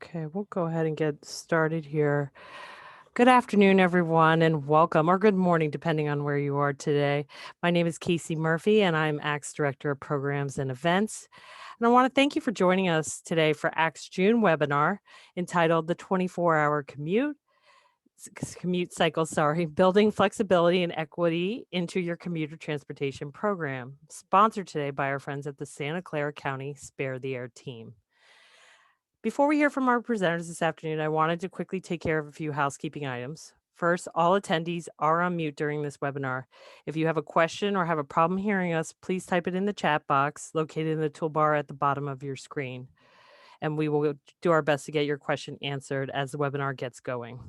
Okay, we'll go ahead and get started here. Good afternoon, everyone, and welcome, or good morning, depending on where you are today. My name is Casey Murphy, and I'm ACT's Director of Programs and Events. And I want to thank you for joining us today for ACT's June webinar entitled The 24-Hour Commute Cycle, Building Flexibility and Equity into Your Commuter Transportation Program, sponsored today by our friends at the Santa Clara County Spare the Air team. Before we hear from our presenters this afternoon, I wanted to quickly take care of a few housekeeping items. First, all attendees are on mute during this webinar. If you have a question or have a problem hearing us, please type it in the chat box located in the toolbar at the bottom of your screen, and we will do our best to get your question answered as the webinar gets going.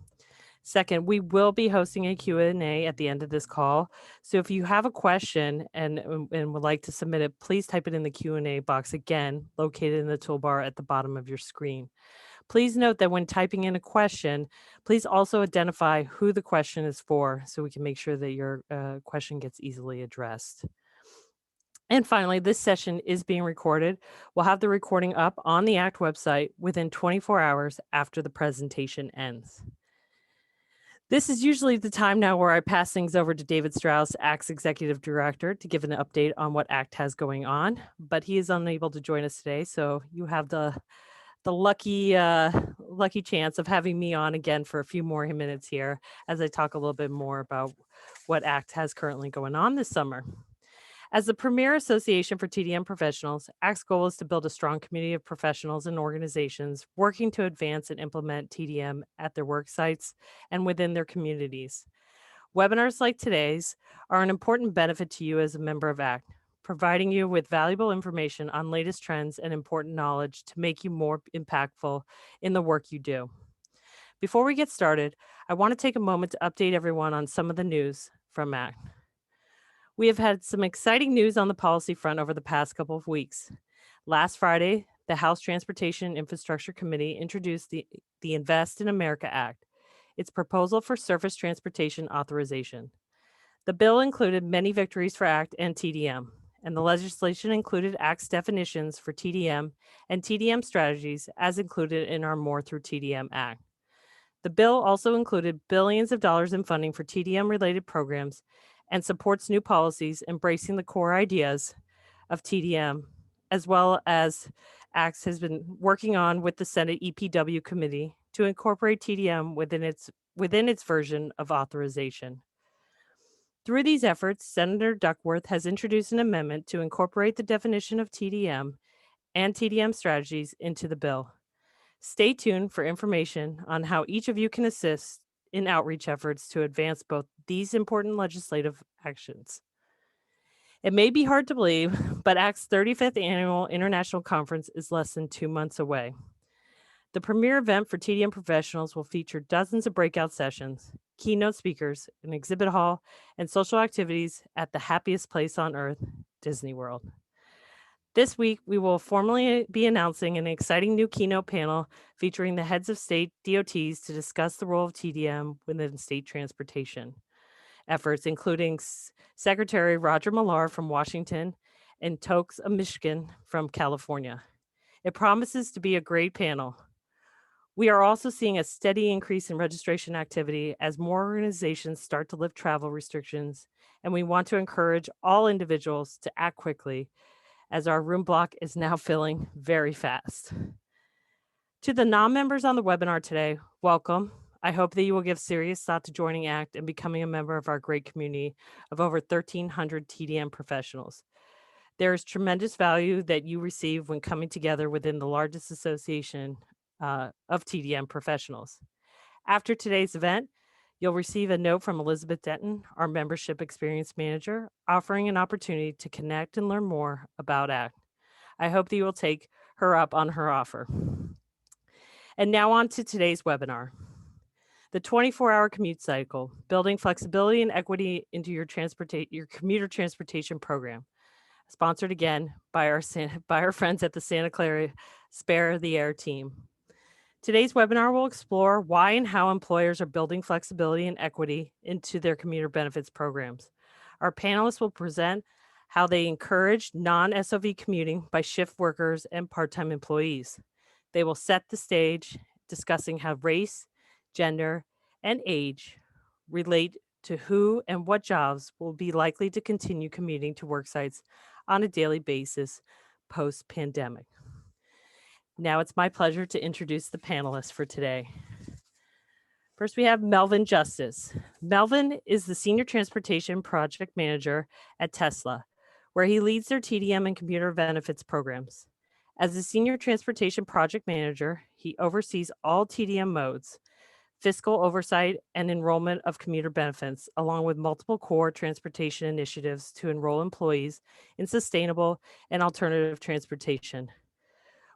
Second, we will be hosting a Q&A at the end of this call. So if you have a question and would like to submit it, please type it in the Q&A box again, located in the toolbar at the bottom of your screen. Please note that when typing in a question, please also identify who the question is for so we can make sure that your question gets easily addressed. And finally, this session is being recorded. We'll have the recording up on the ACT website within 24 hours after the presentation ends. This is usually the time now where I pass things over to David Strauss, ACT's Executive Director, to give an update on what ACT has going on, but he is unable to join us today, so you have the lucky chance of having me on again for a few more minutes here as I talk a little bit more about what ACT has currently going on this summer. As the premier association for TDM professionals, ACT's goal is to build a strong community of professionals and organizations working to advance and implement TDM at their work sites and within their communities. Webinars like today's are an important benefit to you as a member of ACT, providing you with valuable information on latest trends and important knowledge to make you more impactful in the work you do. Before we get started, I want to take a moment to update everyone on some of the news from ACT. We have had some exciting news on the policy front over the past couple of weeks. Last Friday, the House Transportation and Infrastructure Committee introduced the Invest in America Act, its proposal for surface transportation authorization. The bill included many victories for ACT and TDM, and the legislation included ACT's definitions for TDM and TDM strategies as included in our More Through TDM Act. The bill also included billions of dollars in funding for TDM-related programs and supports new policies embracing the core ideas of TDM, as well as ACT has been working on with the Senate EPW committee to incorporate TDM within its version of authorization. Through these efforts, Senator Duckworth has introduced an amendment to incorporate the definition of TDM and TDM strategies into the bill. Stay tuned for information on how each of you can assist in outreach efforts to advance both these important legislative actions. It may be hard to believe, but ACT's 35th Annual International Conference is less than 2 months away. The premier event for TDM professionals will feature dozens of breakout sessions, keynote speakers, an exhibit hall, and social activities at the happiest place on earth, Disney World. This week, we will formally be announcing an exciting new keynote panel featuring the heads of state DOTs to discuss the role of TDM within state transportation efforts, including Secretary Roger Millar from Washington and Tokes of Michigan from California. It promises to be a great panel. We are also seeing a steady increase in registration activity as more organizations start to lift travel restrictions, and we want to encourage all individuals to act quickly as our room block is now filling very fast. To the non-members on the webinar today, welcome. I hope that you will give serious thought to joining ACT and becoming a member of our great community of over 1,300 TDM professionals. There is tremendous value that you receive when coming together within the largest association of TDM professionals. After today's event, you'll receive a note from Elizabeth Denton, our Membership Experience Manager, offering an opportunity to connect and learn more about ACT. I hope that you will take her up on her offer. And now on to today's webinar. The 24-hour commute cycle, building flexibility and equity into your commuter transportation program. Sponsored again by our friends at the Santa Clara Spare the Air team. Today's webinar will explore why and how employers are building flexibility and equity into their commuter benefits programs. Our panelists will present how they encourage non-SOV commuting by shift workers and part-time employees. They will set the stage, discussing how race, gender, and age relate to who and what jobs will be likely to continue commuting to work sites on a daily basis post-pandemic. Now it's my pleasure to introduce the panelists for today. First, we have Melvin Justice. Melvin is the Senior Transportation Project Manager at Tesla, where he leads their TDM and commuter benefits programs. As the Senior Transportation Project Manager, he oversees all TDM modes, fiscal oversight, and enrollment of commuter benefits, along with multiple core transportation initiatives to enroll employees in sustainable and alternative transportation.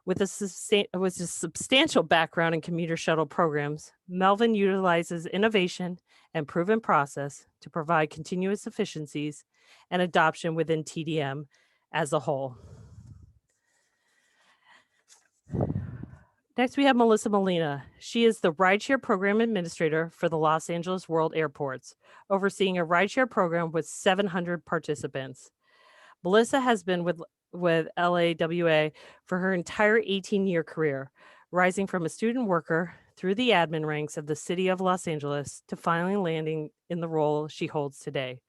With a substantial background in commuter shuttle programs, Melvin utilizes innovation and proven process to provide continuous efficiencies and adoption within TDM as a whole. Next, we have Melissa Molina. She is the Rideshare Program Administrator for the Los Angeles World Airports, overseeing a rideshare program with 700 participants. Melissa has been with LAWA for her entire 18-year career, rising from a student worker through the admin ranks of the city of Los Angeles to finally landing in the role she holds today.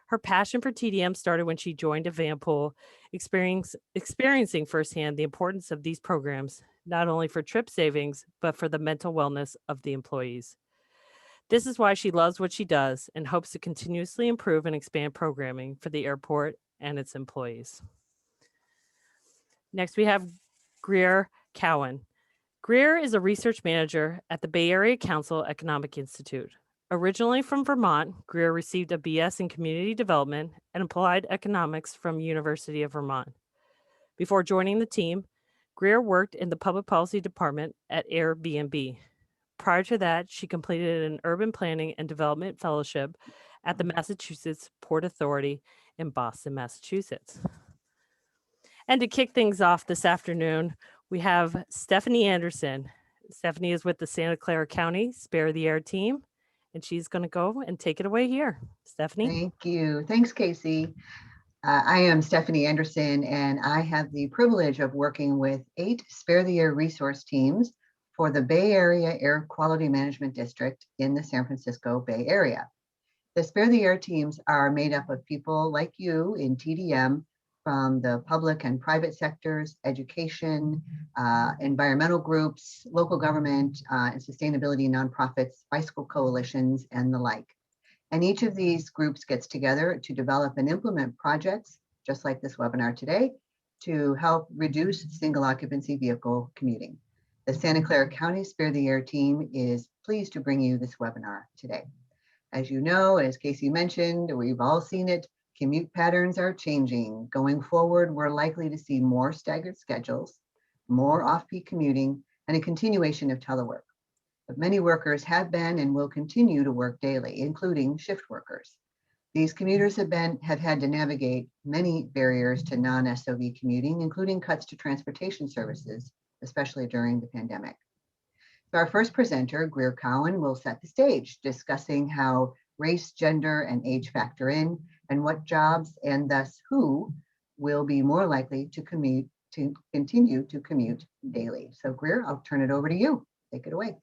Her passion for TDM started when she joined a van pool, experiencing firsthand the importance of these programs, not only for trip savings, but for the mental wellness of the employees. This is why she loves what she does and hopes to continuously improve and expand programming for the airport and its employees. Next, we have Greer Cowan. Greer is a research manager at the Bay Area Council Economic Institute. Originally from Vermont, Greer received a BS in Community Development and Applied Economics from University of Vermont. Before joining the team, Greer worked in the Public Policy Department at Airbnb. Prior to that, she completed an Urban Planning and Development Fellowship at the Massachusetts Port Authority in Boston, Massachusetts. And to kick things off this afternoon, we have Stephanie Anderson. Stephanie is with the Santa Clara County Spare the Air team, and she's going to go and take it away here. Stephanie. Thank you. Thanks, Casey. I am Stephanie Anderson, and I have the privilege of working with 8 Spare the Air resource teams for the Bay Area Air Quality Management District in the San Francisco Bay Area. The Spare the Air teams are made up of people like you in TDM from the public and private sectors, education, environmental groups, local government, and sustainability nonprofits, bicycle coalitions, and the like. And each of these groups gets together to develop and implement projects, just like this webinar today, to help reduce single occupancy vehicle commuting. The Santa Clara County Spare the Air team is pleased to bring you this webinar today. As you know, as Casey mentioned, we've all seen it, commute patterns are changing. Going forward, we're likely to see more staggered schedules, more off-peak commuting, and a continuation of telework. But many workers have been and will continue to work daily, including shift workers. These commuters have had to navigate many barriers to non-SOV commuting, including cuts to transportation services, especially during the pandemic. So our first presenter, Greer Cowan, will set the stage, discussing how race, gender, and age factor in, and what jobs and thus who will be more likely to continue to commute daily. So Greer, I'll turn it over to you. Take it away.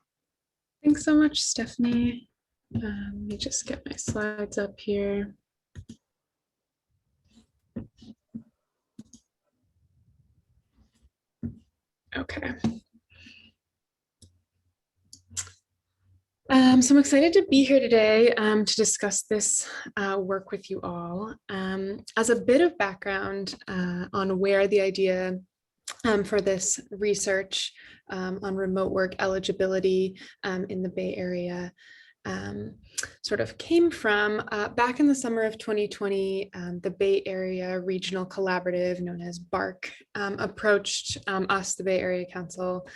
Thanks so much, Stephanie. Let me just get my slides up here. Okay. So I'm excited to be here today to discuss this work with you all. As a bit of background on where the idea for this research on remote work eligibility in the Bay Area sort of came from, back in the summer of 2020, the Bay Area Regional Collaborative, known as BARC, approached us, the Bay Area Council,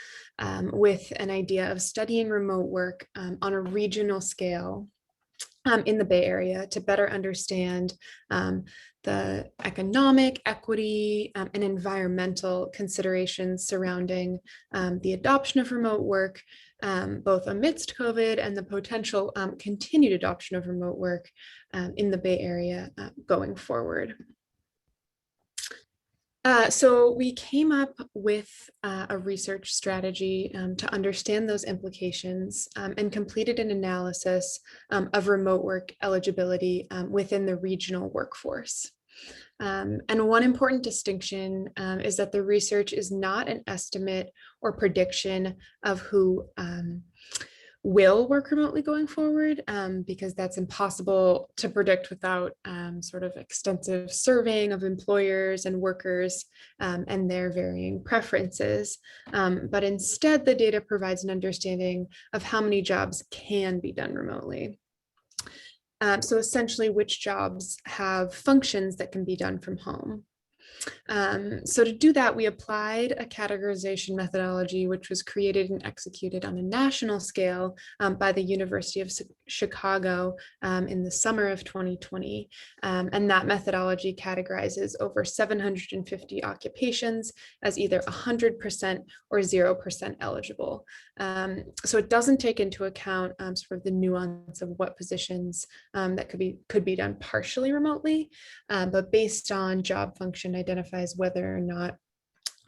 with an idea of studying remote work on a regional scale in the Bay Area to better understand the economic, equity, and environmental considerations surrounding the adoption of remote work, both amidst COVID and the potential continued adoption of remote work in the Bay Area going forward. So we came up with a research strategy to understand those implications and completed an analysis of remote work eligibility within the regional workforce. And one important distinction is that the research is not an estimate or prediction of who will work remotely going forward, because that's impossible to predict without sort of extensive surveying of employers and workers and their varying preferences. But instead, the data provides an understanding of how many jobs can be done remotely. So essentially, which jobs have functions that can be done from home. So to do that, we applied a categorization methodology, which was created and executed on a national scale by the University of Chicago in the summer of 2020. And that methodology categorizes over 750 occupations as either 100% or 0% eligible. So it doesn't take into account sort of the nuance of what positions that could be done partially remotely, but based on job function identifies whether or not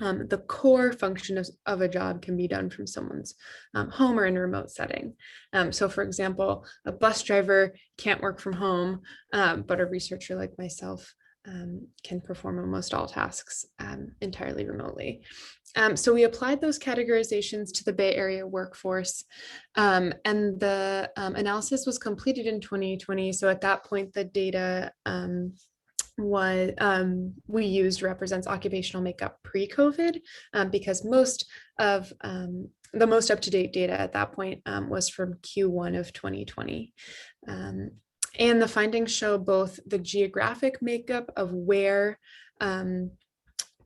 the core function of a job can be done from someone's home or in a remote setting. So for example, a bus driver can't work from home, but a researcher like myself can perform almost all tasks entirely remotely. So we applied those categorizations to the Bay Area workforce, and the analysis was completed in 2020. So at that point, the data what we used represents occupational makeup pre-COVID, because most of the most up-to-date data at that point was from Q1 of 2020. And the findings show both the geographic makeup of where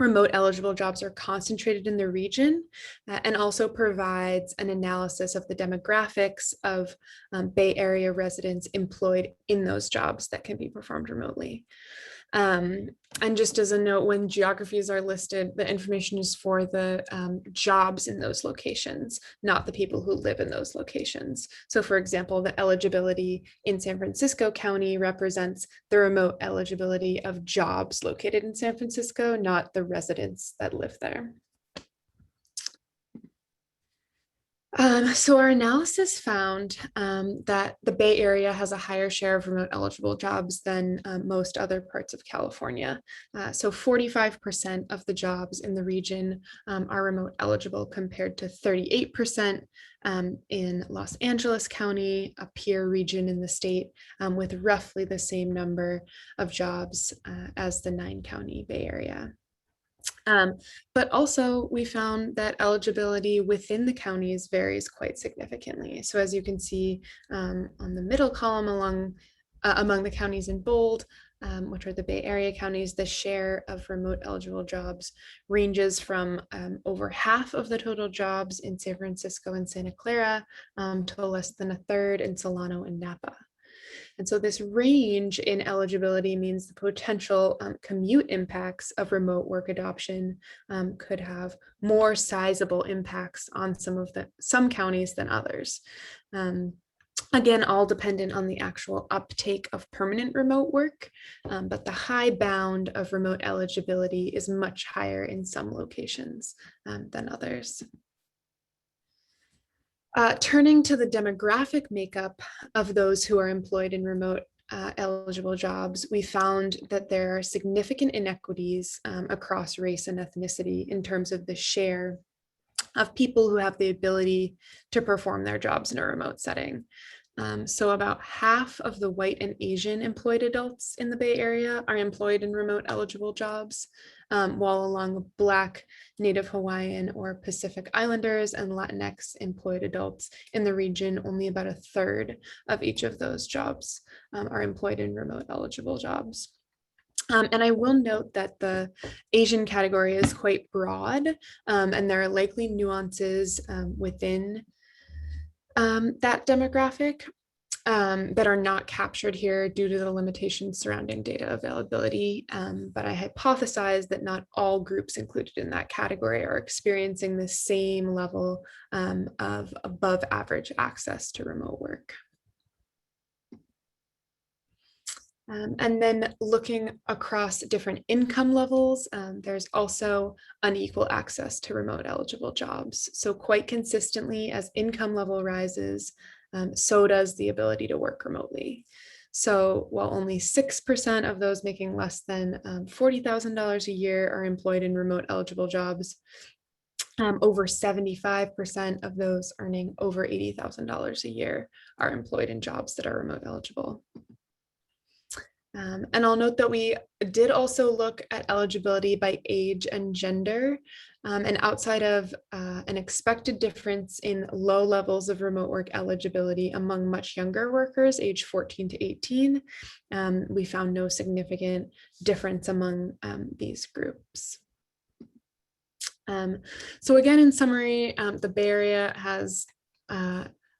remote eligible jobs are concentrated in the region, and also provides an analysis of the demographics of Bay Area residents employed in those jobs that can be performed remotely. And just as a note, when geographies are listed, the information is for the jobs in those locations, not the people who live in those locations. So for example, the eligibility in San Francisco County represents the remote eligibility of jobs located in San Francisco, not the residents that live there. So our analysis found that the Bay Area has a higher share of remote eligible jobs than most other parts of California. So 45% of the jobs in the region are remote eligible compared to 38% in Los Angeles County, a peer region in the state, with roughly the same number of jobs as the 9-county Bay Area. But also we found that eligibility within the counties varies quite significantly. So as you can see on the middle column among the counties in bold, which are the Bay Area counties, the share of remote eligible jobs ranges from over half of the total jobs in San Francisco and Santa Clara to less than a third in Solano and Napa. And so this range in eligibility means the potential commute impacts of remote work adoption could have more sizable impacts on some counties than others. Again, all dependent on the actual uptake of permanent remote work, but the high bound of remote eligibility is much higher in some locations than others. Turning to the demographic makeup of those who are employed in remote eligible jobs, we found that there are significant inequities across race and ethnicity in terms of the share of people who have the ability to perform their jobs in a remote setting. So about half of the white and Asian employed adults in the Bay Area are employed in remote eligible jobs, while along Black, Native Hawaiian, or Pacific Islanders and Latinx employed adults in the region, only about a third of each of those jobs are employed in remote eligible jobs. And I will note that the Asian category is quite broad, and there are likely nuances within that demographic that are not captured here due to the limitations surrounding data availability. But I hypothesize that not all groups included in that category are experiencing the same level of above average access to remote work. And then looking across different income levels, there's also unequal access to remote eligible jobs. So quite consistently, as income level rises, so does the ability to work remotely. So while only 6% of those making less than $40,000 a year are employed in remote eligible jobs, over 75% of those earning over $80,000 a year are employed in jobs that are remote eligible. And I'll note that we did also look at eligibility by age and gender. And outside of an expected difference in low levels of remote work eligibility among much younger workers, age 14 to 18, we found no significant difference among these groups. So again, in summary, the Bay Area has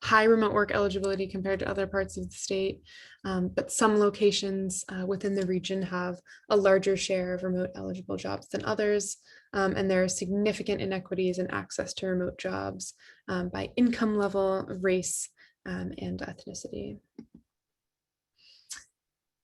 high remote work eligibility compared to other parts of the state, but some locations within the region have a larger share of remote eligible jobs than others, and there are significant inequities in access to remote jobs by income level, race, and ethnicity.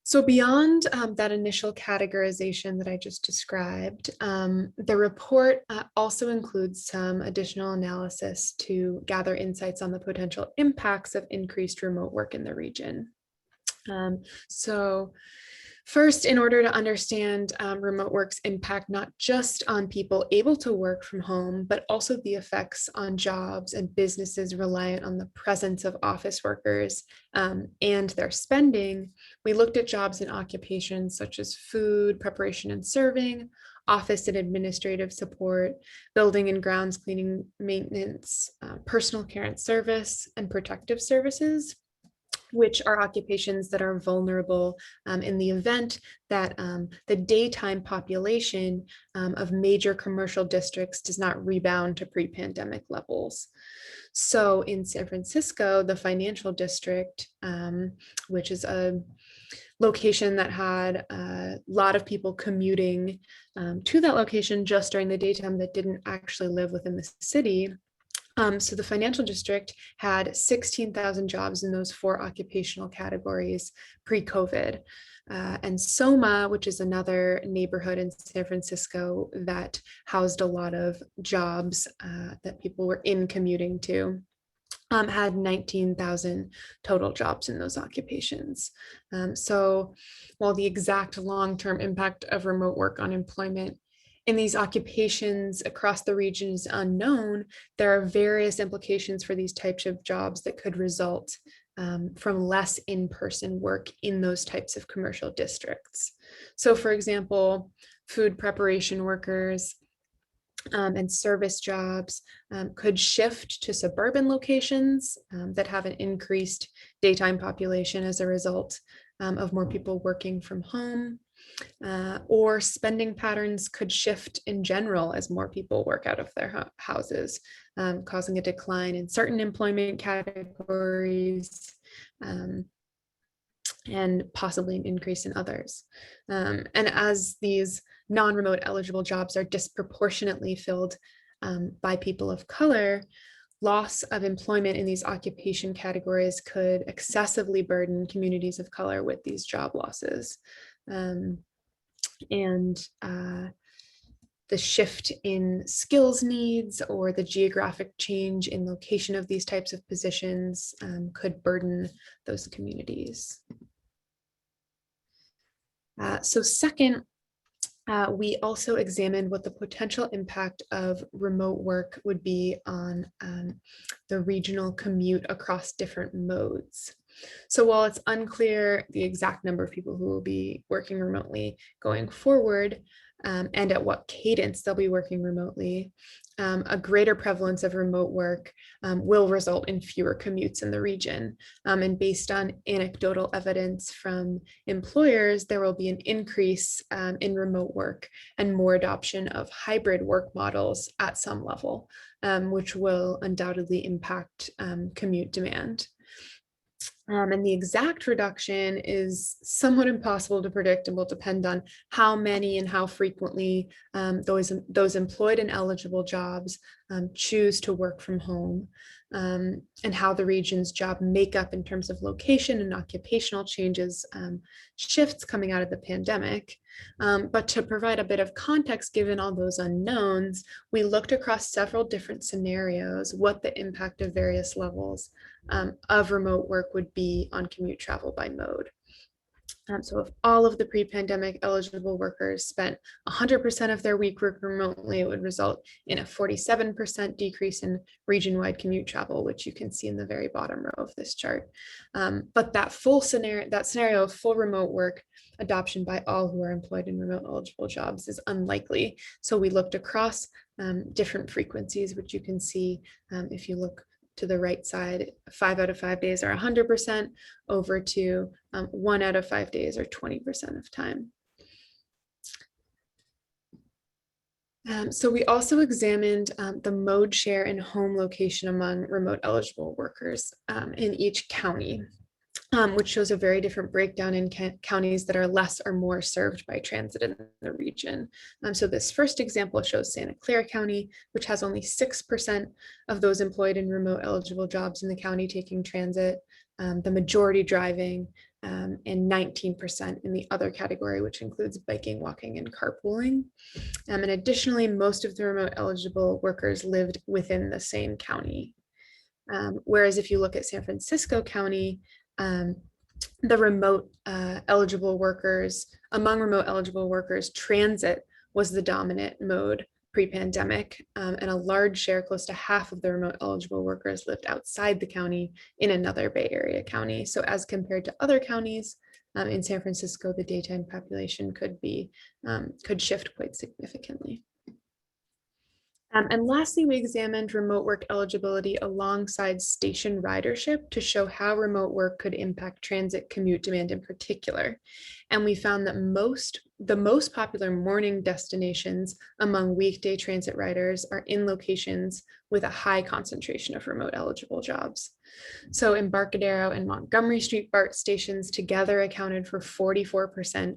So beyond that initial categorization that I just described, the report also includes some additional analysis to gather insights on the potential impacts of increased remote work in the region. So first, in order to understand remote work's impact, not just on people able to work from home, but also the effects on jobs and businesses reliant on the presence of office workers and their spending, we looked at jobs and occupations such as food, preparation and serving, office and administrative support, building and grounds cleaning, maintenance, personal care and service, and protective services, which are occupations that are vulnerable in the event that the daytime population of major commercial districts does not rebound to pre-pandemic levels. So in San Francisco, the financial district, which is a location that had a lot of people commuting to that location just during the daytime that didn't actually live within the city. So the financial district had 16,000 jobs in those 4 occupational categories pre-COVID. And Soma, which is another neighborhood in San Francisco that housed a lot of jobs that people were in commuting to, had 19,000 total jobs in those occupations. So while the exact long-term impact of remote work on employment in these occupations across the region is unknown, there are various implications for these types of jobs that could result from less in-person work in those types of commercial districts. So for example, food preparation workers and service jobs could shift to suburban locations that have an increased daytime population as a result of more people working from home. Or spending patterns could shift in general as more people work out of their houses, causing a decline in certain employment categories and possibly an increase in others. And as these non-remote eligible jobs are disproportionately filled by people of color, loss of employment in these occupation categories could excessively burden communities of color with these job losses. The shift in skills needs or the geographic change in location of these types of positions could burden those communities. So second, we also examined what the potential impact of remote work would be on the regional commute across different modes. So while it's unclear the exact number of people who will be working remotely going forward and at what cadence they'll be working remotely, a greater prevalence of remote work will result in fewer commutes in the region. And based on anecdotal evidence from employers, there will be an increase in remote work and more adoption of hybrid work models at some level, which will undoubtedly impact commute demand. And the exact reduction is somewhat impossible to predict and will depend on how many and how frequently those employed in eligible jobs choose to work from home. and how the region's job makeup in terms of location and occupational changes shifts coming out of the pandemic. But to provide a bit of context, given all those unknowns, we looked across several different scenarios what the impact of various levels of remote work would be on commute travel by mode. So if all of the pre-pandemic eligible workers spent 100% of their week working remotely, it would result in a 47% decrease in region-wide commute travel, which you can see in the very bottom row of this chart. But that scenario of full remote work adoption by all who are employed in remote eligible jobs is unlikely. So we looked across different frequencies, which you can see if you look to the right side, 5 out of 5 days are 100%, over to 1 out of 5 days or 20% of time. So we also examined the mode share and home location among remote eligible workers in each county, which shows a very different breakdown in counties that are less or more served by transit in the region. So this first example shows Santa Clara County, which has only 6% of those employed in remote eligible jobs in the county taking transit, the majority driving, and 19% in the other category, which includes biking, walking, and carpooling. And additionally, most of the remote eligible workers lived within the same county. Whereas if you look at San Francisco County, the remote eligible workers, among remote eligible workers, transit was the dominant mode pre-pandemic, and a large share, close to half of the remote eligible workers, lived outside the county in another Bay Area county. So as compared to other counties in San Francisco, the daytime population could shift quite significantly. And lastly, we examined remote work eligibility alongside station ridership to show how remote work could impact transit commute demand in particular. And we found that the most popular morning destinations among weekday transit riders are in locations with a high concentration of remote eligible jobs. So Embarcadero and Montgomery Street BART stations together accounted for 44%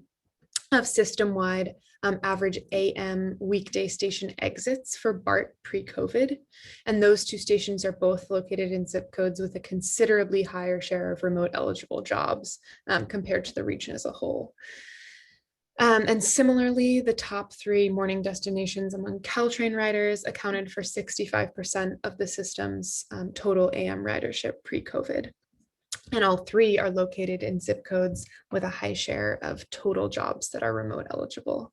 of system-wide average AM weekday station exits for BART pre-COVID. And those two stations are both located in zip codes with a considerably higher share of remote eligible jobs compared to the region as a whole. And similarly, the top 3 morning destinations among Caltrain riders accounted for 65% of the system's total AM ridership pre-COVID. And all 3 are located in zip codes with a high share of total jobs that are remote eligible.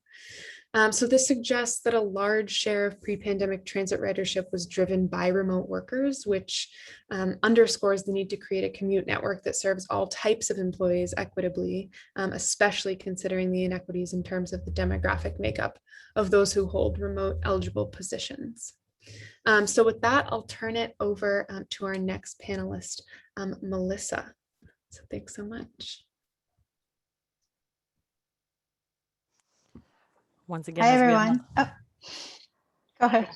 So this suggests that a large share of pre-pandemic transit ridership was driven by remote workers, which underscores the need to create a commute network that serves all types of employees equitably, especially considering the inequities in terms of the demographic makeup of those who hold remote eligible positions. So with that, I'll turn it over to our next panelist, Melissa. So thanks so much. Once again, hi everyone. Oh, go ahead.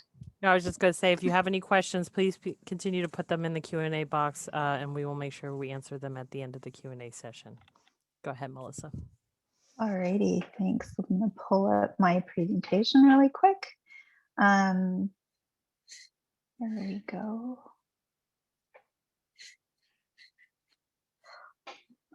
No, I was just going to say, if you have any questions, please continue to put them in the Q&A box, and we will make sure we answer them at the end of the Q&A session. Go ahead, Melissa. Alrighty, thanks. I'm going to pull up my presentation really quick. There we go.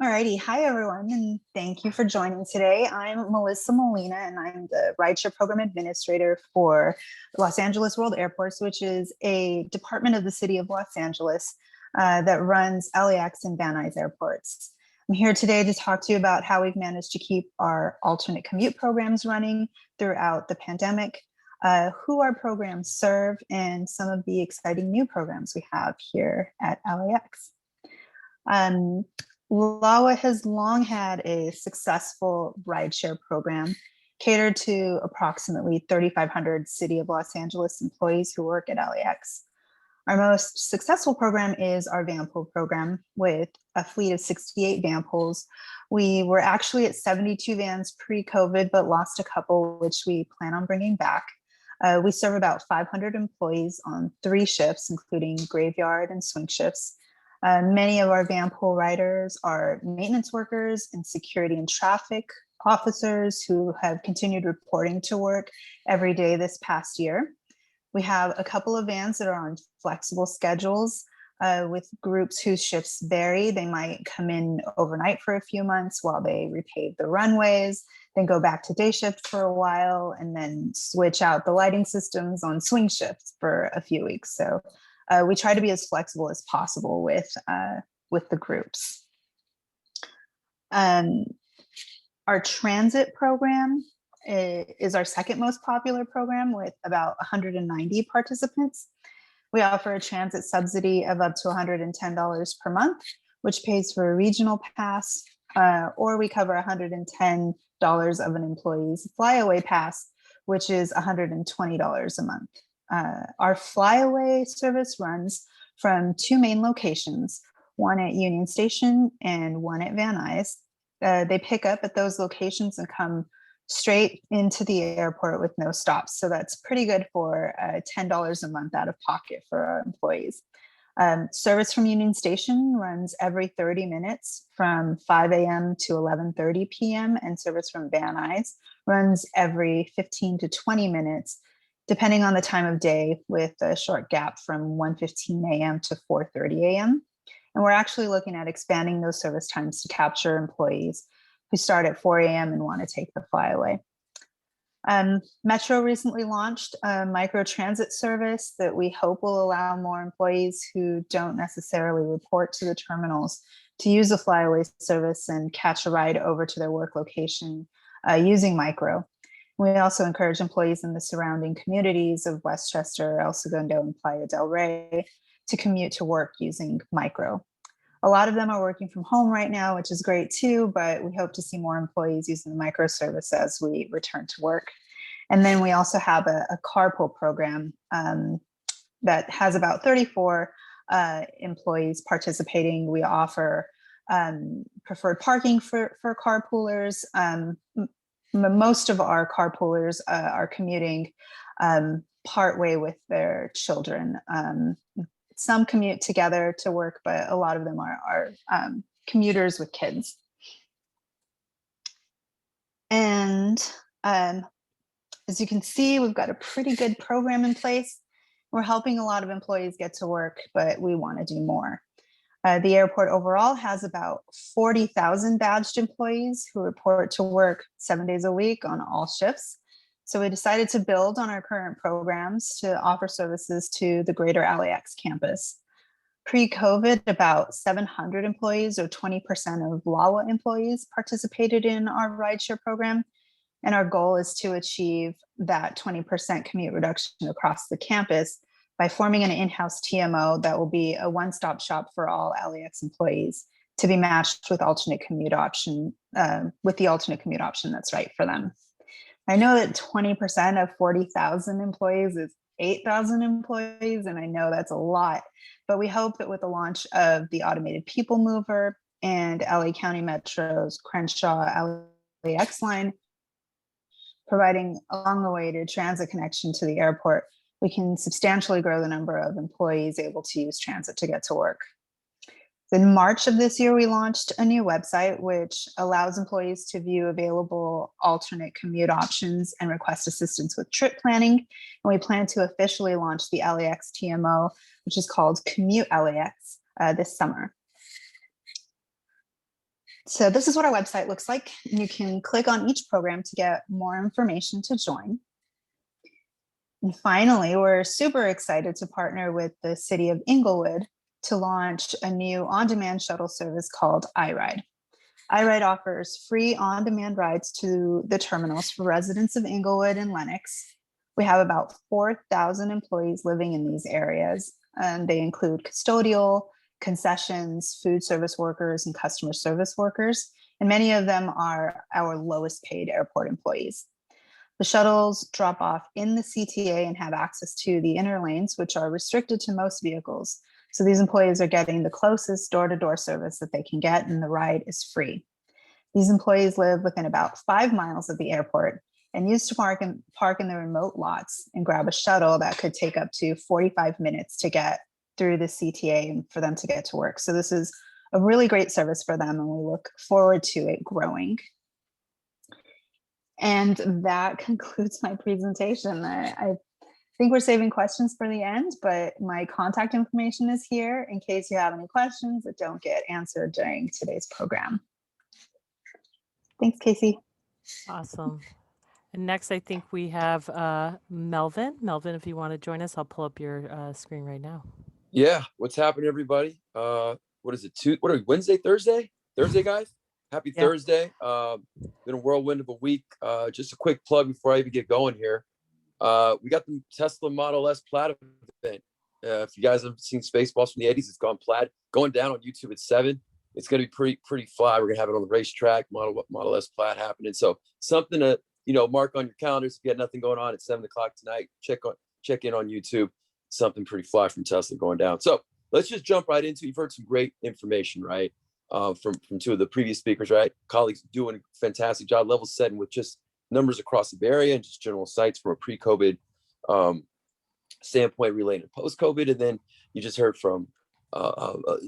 Alrighty, hi everyone, and thank you for joining today. I'm Melissa Molina, and I'm the Rideshare Program Administrator for Los Angeles World Airports, which is a department of the City of Los Angeles that runs LAX and Van Nuys airports. I'm here today to talk to you about how we've managed to keep our alternate commute programs running throughout the pandemic, who our programs serve, and some of the exciting new programs we have here at LAX. LAWA has long had a successful rideshare program catered to approximately 3,500 City of Los Angeles employees who work at LAX. Our most successful program is our van pool program with a fleet of 68 van pools. We were actually at 72 vans pre-COVID, but lost a couple, which we plan on bringing back. We serve about 500 employees on 3 shifts, including graveyard and swing shifts. Many of our van pool riders are maintenance workers and security and traffic officers who have continued reporting to work every day this past year. We have a couple of vans that are on flexible schedules. with groups whose shifts vary. They might come in overnight for a few months while they repave the runways, then go back to day shift for a while, and then switch out the lighting systems on swing shifts for a few weeks. So we try to be as flexible as possible with the groups. Our transit program is our second most popular program with about 190 participants. We offer a transit subsidy of up to $110 per month, which pays for a regional pass, or we cover $110 of an employee's flyaway pass, which is $120 a month. Our flyaway service runs from two main locations, one at Union Station and one at Van Nuys. They pick up at those locations and come straight into the airport with no stops. So that's pretty good for $10 a month out of pocket for our employees. Service from Union Station runs every 30 minutes from 5 a.m. to 11:30 p.m. and service from Van Nuys runs every 15 to 20 minutes, depending on the time of day, with a short gap from 1:15 a.m. to 4:30 a.m. And we're actually looking at expanding those service times to capture employees who start at 4 a.m. and want to take the flyaway. Metro recently launched a micro transit service that we hope will allow more employees who don't necessarily report to the terminals to use the flyaway service and catch a ride over to their work location using micro. We also encourage employees in the surrounding communities of Westchester, El Segundo, and Playa del Rey to commute to work using micro. A lot of them are working from home right now, which is great too, but we hope to see more employees using the micro service as we return to work. And then we also have a carpool program that has about 34 employees participating. We offer preferred parking for carpoolers. Most of our carpoolers are commuting partway with their children. Some commute together to work, but a lot of them are commuters with kids. And as you can see, we've got a pretty good program in place. We're helping a lot of employees get to work, but we want to do more. The airport overall has about 40,000 badged employees who report to work 7 days a week on all shifts. So we decided to build on our current programs to offer services to the greater LAX campus. Pre-COVID, about 700 employees, or 20% of LAWA employees, participated in our rideshare program. And our goal is to achieve that 20% commute reduction across the campus by forming an in-house TMO that will be a one-stop shop for all LAX employees to be matched with alternate commute option, with the alternate commute option that's right for them. I know that 20% of 40,000 employees is 8,000 employees, and I know that's a lot, but we hope that with the launch of the automated people mover and LA County Metro's Crenshaw LAX line, providing a long-awaited transit connection to the airport, we can substantially grow the number of employees able to use transit to get to work. In March of this year, we launched a new website which allows employees to view available alternate commute options and request assistance with trip planning. And we plan to officially launch the LAX TMO, which is called Commute LAX, this summer. So this is what our website looks like. You can click on each program to get more information to join. And finally, we're super excited to partner with the city of Inglewood to launch a new on-demand shuttle service called iRide. iRide offers free on-demand rides to the terminals for residents of Inglewood and Lenox. We have about 4,000 employees living in these areas, and they include custodial, concessions, food service workers, and customer service workers, and many of them are our lowest paid airport employees. The shuttles drop off in the CTA and have access to the inner lanes, which are restricted to most vehicles. So these employees are getting the closest door-to-door service that they can get, and the ride is free. These employees live within about 5 miles of the airport and used to park in the remote lots and grab a shuttle that could take up to 45 minutes to get through the CTA and for them to get to work. So this is a really great service for them, and we look forward to it growing. And that concludes my presentation. think we're saving questions for the end, but my contact information is here in case you have any questions that don't get answered during today's program. Thanks, Casey. Awesome. And next, I think we have Melvin. Melvin, if you want to join us, I'll pull up your screen right now. Yeah, what's happening, everybody? What is it? What are we, Wednesday, Thursday? Thursday, guys? Happy Yeah. Thursday. Been a whirlwind of a week. Just a quick plug before I even get going here. We got the Tesla Model S Plaid event. If you guys have seen Spaceballs from the 80s, it's gone Plaid. Going down on YouTube at 7. It's going to be pretty fly. We're going to have it on the racetrack, Model S Plaid happening. So something to, mark on your calendars. If you got nothing going on at 7 o'clock tonight, check in on YouTube. Something pretty fly from Tesla going down. So let's just jump right into it. You've heard some great information, right? From two of the previous speakers, right? Colleagues doing a fantastic job level setting with just numbers across the Bay Area and just general sites from a pre-COVID standpoint related to post-COVID. And then you just heard from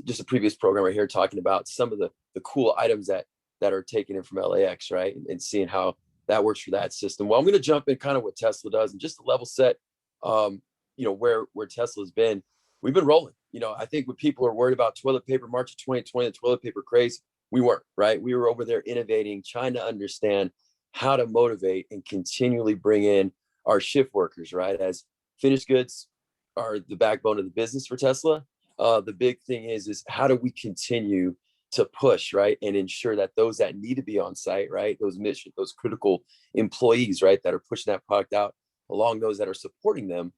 just a previous program right here talking about some of the cool items that are taken in from LAX, right? And seeing how that works for that system. Well, I'm going to jump in kind of what Tesla does and just to level set, where Tesla's been. We've been rolling. I think when people are worried about toilet paper, March of 2020, the toilet paper craze, we weren't, right? We were over there innovating, trying to understand how to motivate and continually bring in our shift workers, right? As finished goods are the backbone of the business for Tesla. The big thing is how do we continue to push, right? And ensure that those that need to be on site, right? Those critical employees, right? That are pushing that product out along those that are supporting them.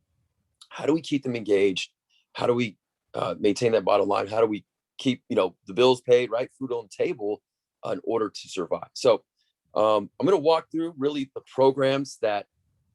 How do we keep them engaged? How do we maintain that bottom line? How do we keep, the bills paid, right? Food on the table in order to survive. So I'm going to walk through really the programs that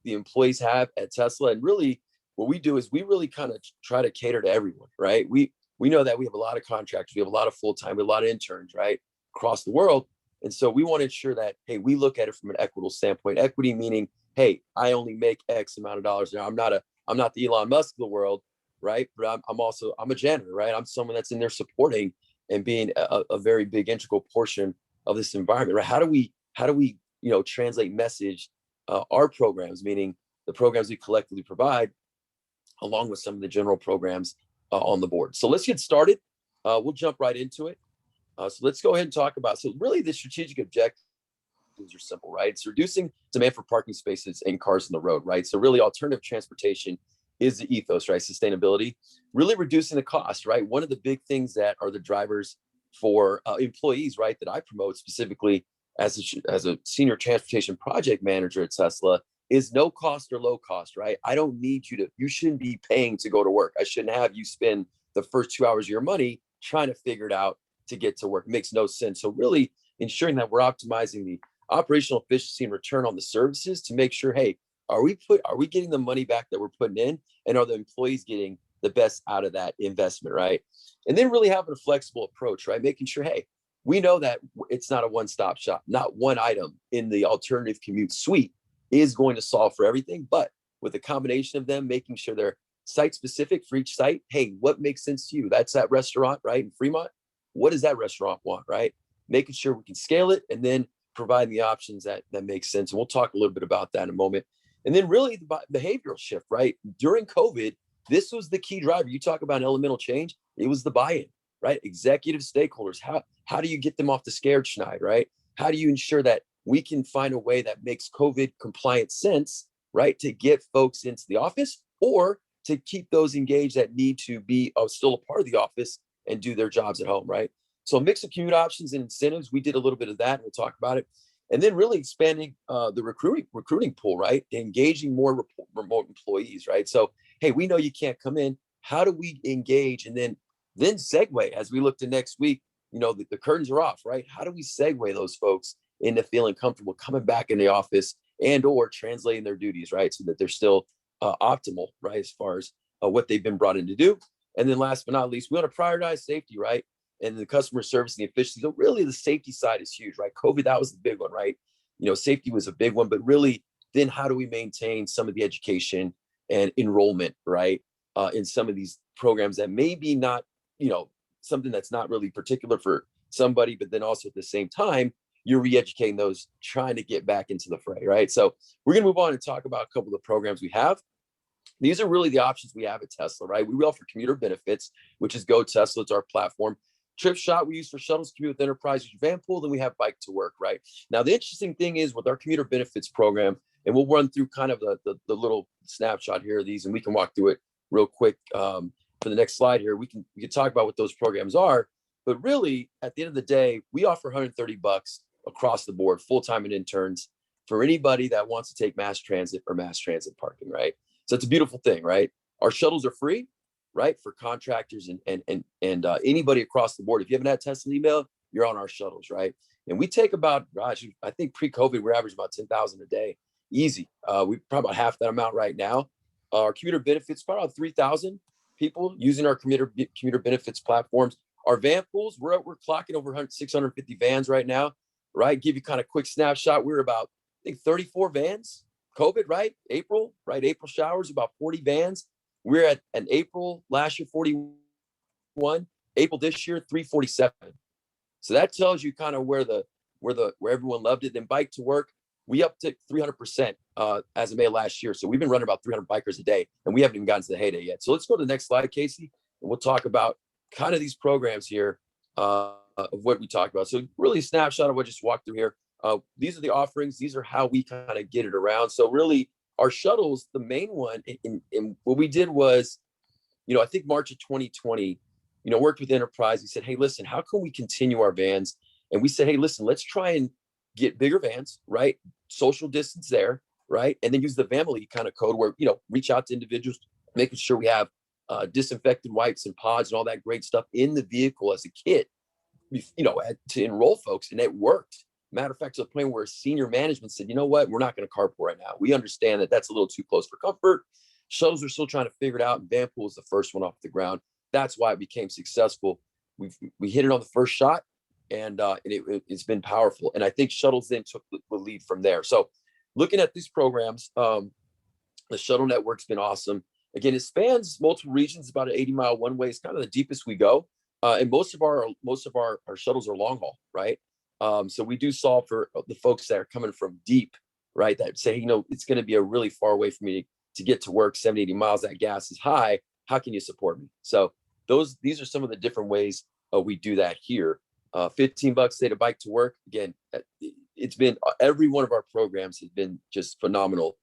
the employees have at Tesla. And really what we do is we really kind of try to cater to everyone, right? We know that we have a lot of contractors, we have a lot of full-time, we have a lot of interns, right? Across the world. And so we want to ensure that, hey, we look at it from an equitable standpoint. Equity meaning, hey, I only make X amount of dollars. Now I'm not the Elon Musk of the world, right? But I'm a janitor, right? I'm someone that's in there supporting and being a very big integral portion of this environment, right? How do we translate message our programs, meaning the programs we collectively provide, along with some of the general programs on the board. So let's get started. We'll jump right into it. So let's go ahead and talk about, so really the strategic objectives are simple, right? It's reducing demand for parking spaces and cars on the road, right? So really alternative transportation is the ethos, right? Sustainability, really reducing the cost, right? One of the big things that are the drivers for employees, right? That I promote specifically as a senior transportation project manager at Tesla is no cost or low cost, right? I don't need you shouldn't be paying to go to work. I shouldn't have you spend the first 2 hours of your money trying to figure it out to get to work. It makes no sense. So really ensuring that we're optimizing the operational efficiency and return on the services to make sure, hey, are we getting the money back that we're putting in? And are the employees getting the best out of that investment, right? And then really having a flexible approach, right? Making sure, hey, we know that it's not a one-stop shop. Not one item in the alternative commute suite is going to solve for everything, but with a combination of them, making sure they're site specific for each site. Hey, what makes sense to you? That's that restaurant, right? In Fremont. What does that restaurant want, right? Making sure we can scale it and then provide the options that make sense. And we'll talk a little bit about that in a moment. And then really the behavioral shift, right? During COVID, this was the key driver. You talk about elemental change. It was the buy-in, right? Executive stakeholders. How do you get them off the scared schneid, right? How do you ensure that we can find a way that makes COVID compliant sense, right? To get folks into the office or to keep those engaged that need to be still a part of the office and do their jobs at home, right? So a mix of commute options and incentives. We did a little bit of that. And we'll talk about it. And then really expanding the recruiting pool, right? Engaging more remote employees, right? So, hey, we know you can't come in. How do we engage? And then segue as we look to next week, the curtains are off, right? How do we segue those folks into feeling comfortable coming back in the office and or translating their duties, right? So that they're still optimal, right? As far as what they've been brought in to do. And then last but not least, we want to prioritize safety, right? And the customer service and the efficiency. So really the safety side is huge, right? COVID, that was the big one, right? Safety was a big one, but really then how do we maintain some of the education and enrollment, right? In some of these programs that may be not, something that's not really particular for somebody, but then also at the same time, you're re-educating those trying to get back into the fray, right? So we're going to move on and talk about a couple of the programs we have. These are really the options we have at Tesla, right? We offer commuter benefits, which is Go Tesla. It's our platform. Trip Shot we use for shuttles, Commute with Enterprise, use Van Pool, then we have Bike to Work, right? Now, the interesting thing is with our commuter benefits program, and we'll run through kind of the little snapshot here of these, and we can walk through it real quick for the next slide here. We can talk about what those programs are, but really at the end of the day, we offer $130 across the board, full-time and interns, for anybody that wants to take mass transit or mass transit parking, right? So it's a beautiful thing, right? Our shuttles are free, right, for contractors and anybody across the board. If you haven't had Tesla email, you're on our shuttles, right? And we take about, gosh, I think pre-COVID, we're averaging about 10,000 a day, easy. We probably about half that amount right now. Our commuter benefits, probably about 3,000 people using our commuter benefits platforms. Our van pools, we're clocking over 650 vans right now, right? Give you kind of quick snapshot. We're about, I think, 34 vans, COVID, right? April showers, about 40 vans. We're at an April last year, 41, April this year, 347. So that tells you kind of where everyone loved it. Then Bike to Work, we upped it 300% as of May last year. So we've been running about 300 bikers a day, and we haven't even gotten to the heyday yet. So let's go to the next slide, Casey, and we'll talk about kind of these programs here of what we talked about. So really a snapshot of what I just walked through here. These are the offerings. These are how we kind of get it around. So really our shuttles, the main one, and what we did was, I think March of 2020, worked with Enterprise. We said, hey, listen, how can we continue our vans? And we said, hey, listen, let's try and get bigger vans, right? Social distance there, right? And then use the family kind of code where, reach out to individuals, making sure we have disinfectant wipes and pods and all that great stuff in the vehicle as a kit, to enroll folks. And it worked. Matter of fact, to the point where senior management said, you know what, we're not going to carpool right now. We understand that that's a little too close for comfort. Shuttles are still trying to figure it out. And Van Pool is the first one off the ground. That's why it became successful. We hit it on the first shot, and it's been powerful. And I think shuttles then took the lead from there. So looking at these programs, the shuttle network's been awesome. Again, it spans multiple regions, about an 80-mile one way. It's kind of the deepest we go. And most of our shuttles are long haul, right? So we do solve for the folks that are coming from deep, right? That say, it's going to be a really far away for me to get to work, 70, 80 miles, that gas is high. How can you support me? So these are some of the different ways we do that here. $15 a day to Bike to Work. Again, it's been, every one of our programs has been just phenomenal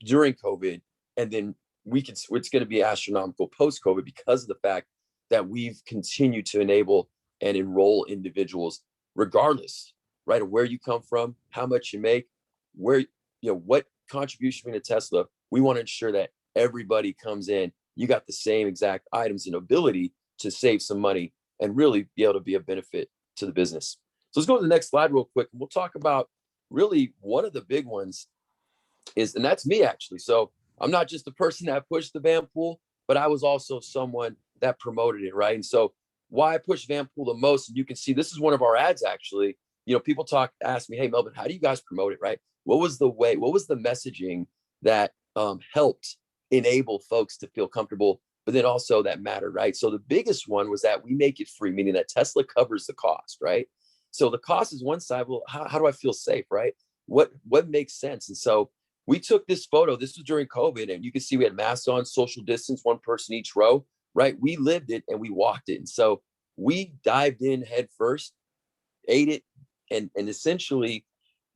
during COVID. And then it's going to be astronomical post-COVID because of the fact that we've continued to enable and enroll individuals regardless, right, of where you come from, how much you make, where, what contribution you bring to Tesla. We want to ensure that everybody comes in, you got the same exact items and ability to save some money and really be able to be a benefit to the business. So let's go to the next slide real quick. And we'll talk about really one of the big ones and that's me actually. So I'm not just the person that pushed the Van Pool, but I was also someone that promoted it, right? And so why I push Van Pool the most, and you can see this is one of our ads actually. People ask me, hey, Melvin, how do you guys promote it, right? What was the messaging that helped enable folks to feel comfortable, but then also that mattered, right? So the biggest one was that we make it free, meaning that Tesla covers the cost, right? So the cost is one side. Well, how do I feel safe, right? What makes sense? And so we took this photo. This was during COVID, and you can see we had masks on, social distance, one person each row, right? We lived it and we walked it. And so we dived in head first, ate it, and essentially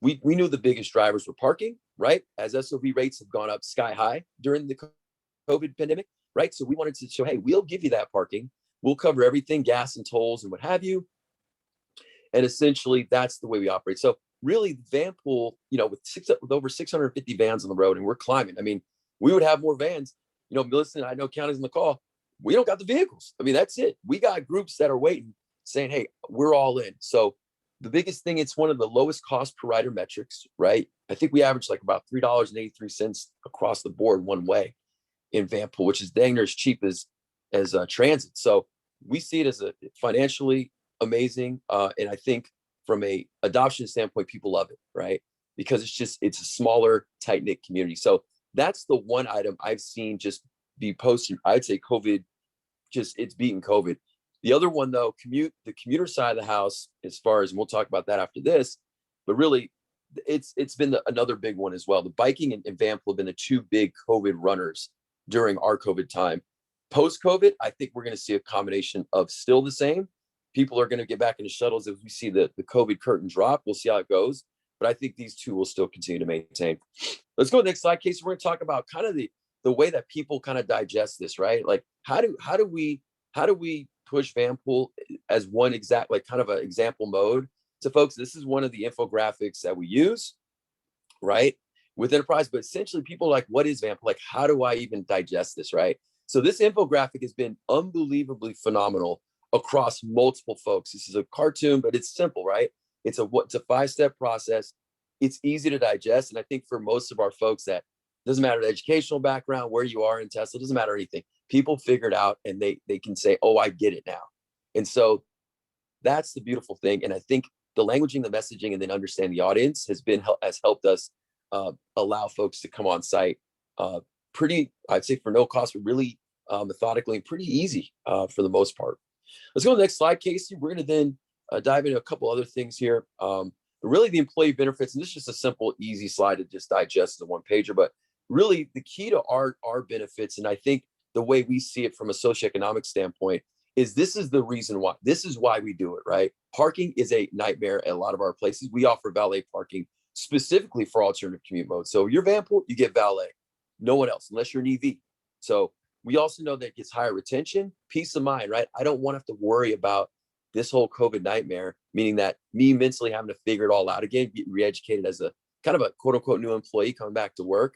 we knew the biggest drivers were parking, right? As SOV rates have gone up sky high during the COVID pandemic, right? So we wanted to show, hey, we'll give you that parking. We'll cover everything, gas and tolls and what have you. And essentially that's the way we operate. So really Van Pool, with over 650 vans on the road, and we're climbing. I mean, we would have more vans, Melissa, I know County's on the call. We don't got the vehicles. I mean, that's it. We got groups that are waiting saying, hey, we're all in. So the biggest thing, it's one of the lowest cost per rider metrics, right? I think we average like about $3.83 across the board one way in Van Pool, which is dang near as cheap as transit. So we see it as a financially amazing. And I think from a adoption standpoint, people love it, right? Because it's a smaller, tight-knit community. So that's the one item I've seen just be posted. I'd say COVID, it's beaten COVID. The other one though, the commuter side of the house, as far as, and we'll talk about that after this, but really it's been another big one as well. The biking and Van Pool have been the two big COVID runners during our COVID time. Post-COVID, I think we're going to see a combination of still the same. People are going to get back into shuttles if we see the COVID curtain drop. We'll see how it goes. But I think these two will still continue to maintain. Let's go to the next slide, Casey. We're going to talk about kind of the way that people kind of digest this, right? Like how do we push Vanpool as one exact, like kind of an example mode to folks? This is one of the infographics that we use, right, with enterprise. But essentially people are like, what is Vanpool? Like, how do I even digest this, right? So this infographic has been unbelievably phenomenal across multiple folks. This is a cartoon, but it's simple, right? It's a 5-step process. It's easy to digest. And I think for most of our folks, that doesn't matter the educational background, where you are in Tesla, doesn't matter anything. People figure it out and they can say, oh, I get it now. And so that's the beautiful thing. And I think the languaging, the messaging, and then understand the audience has helped us allow folks to come on site pretty, I'd say for no cost, but really methodically and pretty easy for the most part. Let's go to the next slide, Casey. We're going to then dive into a couple other things here. Really the employee benefits, and this is just a simple, easy slide to just digest as a one pager, but really the key to our benefits, and I think the way we see it from a socioeconomic standpoint, is this is the reason why. This is why we do it, right? Parking is a nightmare at a lot of our places. We offer valet parking specifically for alternative commute modes. So you're Vanpool, you get valet. No one else, unless you're an EV. So we also know that it gets higher retention, peace of mind, right? I don't want to have to worry about this whole COVID nightmare, meaning that me mentally having to figure it all out again, get re-educated as a kind of a quote unquote new employee coming back to work.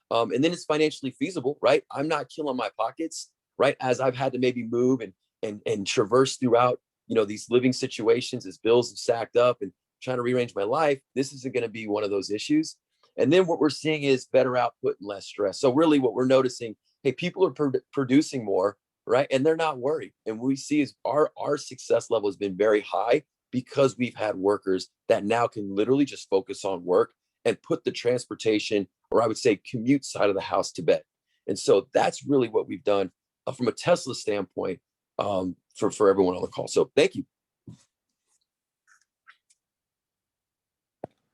And then it's financially feasible, right? I'm not killing my pockets, right? As I've had to maybe move and traverse throughout, these living situations as bills have stacked up and trying to rearrange my life. This isn't going to be one of those issues. And then what we're seeing is better output and less stress. So really what we're noticing, hey, people are producing more, right? And they're not worried. And what we see is our success level has been very high because we've had workers that now can literally just focus on work and put the transportation, or I would say commute side of the house to bed. And so that's really what we've done from a Tesla standpoint for everyone on the call. So thank you.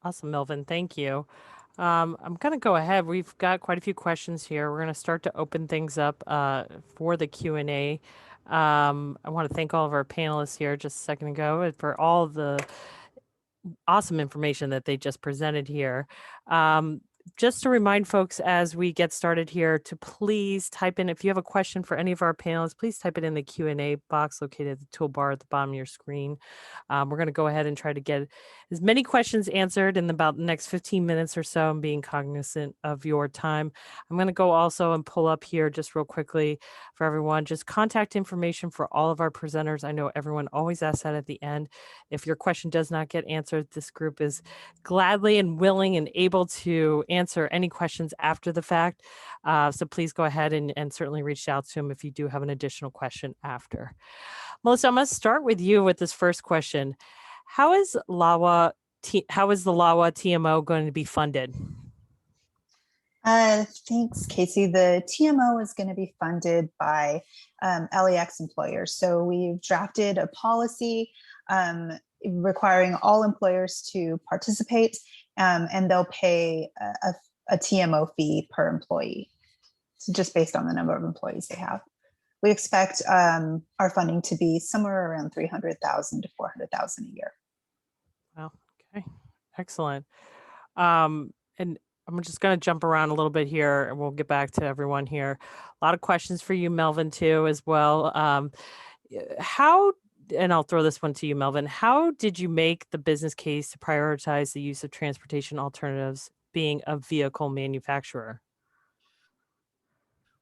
Awesome, Melvin. Thank you. I'm going to go ahead. We've got quite a few questions here. We're going to start to open things up for the Q&A. I want to thank all of our panelists here just a second ago for all of the awesome information that they just presented here. Just to remind folks as we get started here to please type in, if you have a question for any of our panelists, please type it in the Q&A box located at the toolbar at the bottom of your screen. We're going to go ahead and try to get as many questions answered in about the next 15 minutes or so, and being cognizant of your time. I'm going to go also and pull up here just real quickly for everyone, just contact information for all of our presenters. I know everyone always asks that at the end. If your question does not get answered, this group is gladly and willing and able to answer any questions after the fact. So please go ahead and certainly reach out to them if you do have an additional question after. Melissa, I'm going to start with you with this first question. How is the LAWA TMO going to be funded? Thanks, Casey. The TMO is going to be funded by LAX employers. So we've drafted a policy requiring all employers to participate, and they'll pay a TMO fee per employee, so just based on the number of employees they have. We expect our funding to be somewhere around $300,000 to $400,000 a year. Wow. Okay. Excellent. And I'm just going to jump around a little bit here, and we'll get back to everyone here. A lot of questions for you, Melvin, too, as well. And I'll throw this one to you, Melvin. How did you make the business case to prioritize the use of transportation alternatives being a vehicle manufacturer?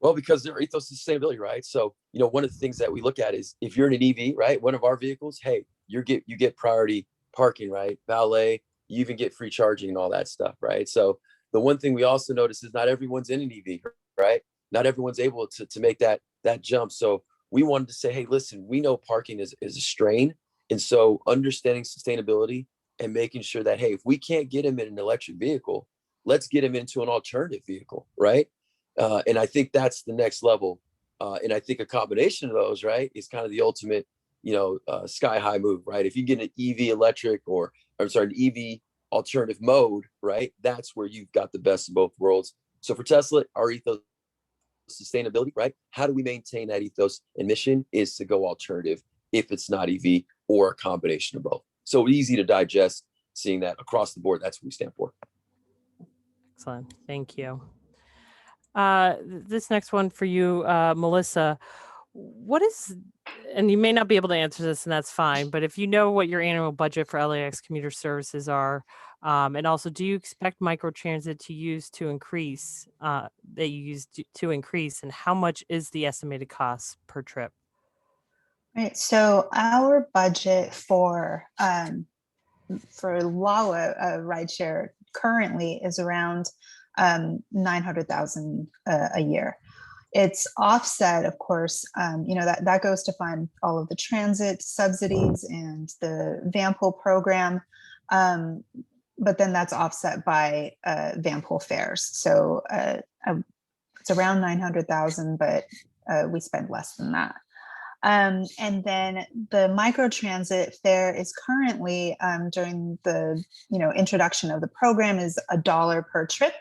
Well, because their ethos is sustainability, right? So, one of the things that we look at is if you're in an EV, right, one of our vehicles, hey, you get priority parking, right? Valet, you even get free charging and all that stuff, right? So the one thing we also notice is not everyone's in an EV, right? Not everyone's able to make that jump. So we wanted to say, hey, listen, we know parking is a strain. And so understanding sustainability and making sure that, hey, if we can't get them in an electric vehicle, let's get them into an alternative vehicle, right? And I think that's the next level. And I think a combination of those, right, is kind of the ultimate, sky high move, right? If you get an EV electric an EV alternative mode, right, that's where you've got the best of both worlds. So for Tesla, our ethos sustainability, right? How do we maintain that ethos? And mission is to go alternative if it's not EV or a combination of both. So easy to digest, seeing that across the board, that's what we stand for. Excellent. Thank you. This next one for you, Melissa. What is, and you may not be able to answer this, and that's fine, but if you know what your annual budget for LAX commuter services are, and also, do you expect microtransit to increase, and how much is the estimated cost per trip? Right. So our budget for LAWA rideshare currently is around 900,000 a year. It's offset, of course, that goes to fund all of the transit subsidies and the van pool program. But then that's offset by van pool fares. So it's around 900,000, but we spend less than that. And then the microtransit fare is currently during the introduction of the program is $1 per trip,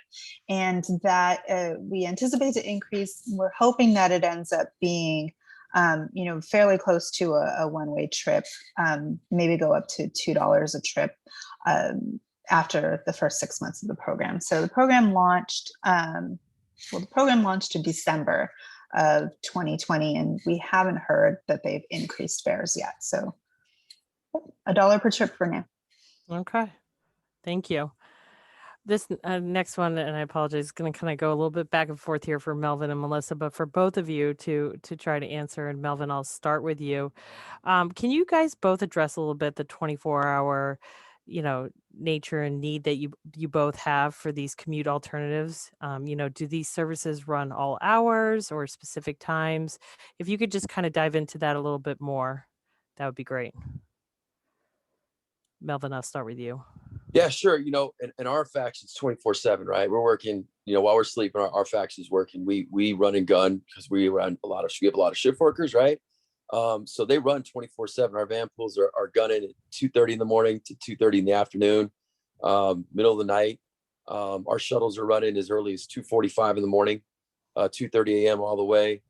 and that we anticipate to increase. We're hoping that it ends up being fairly close to a one-way trip, maybe go up to $2 a trip after the first 6 months of the program. So the program launched. The program launched in December of 2020, and we haven't heard that they've increased fares yet. So $1 per trip for now. Okay, thank you. This next one, and I apologize, is going to kind of go a little bit back and forth here for Melvin and Melissa, but for both of you to try to answer. And Melvin, I'll start with you. Can you guys both address a little bit the 24-hour nature and need that you both have for these commute alternatives? Do these services run all hours or specific times? If you could just kind of dive into that a little bit more, that would be great. Melvin, I'll start with you. Yeah, sure. In our faction, it's 24/7, right? We're working, while we're sleeping, our faction is working. We run and gun because we have a lot of shift workers, right? So they run 24/7. Our van pools are gunning at 2:30 in the morning to 2:30 in the afternoon, middle of the night. Our shuttles are running as early as 2:45 in the morning, 2:30 a.m. all the way,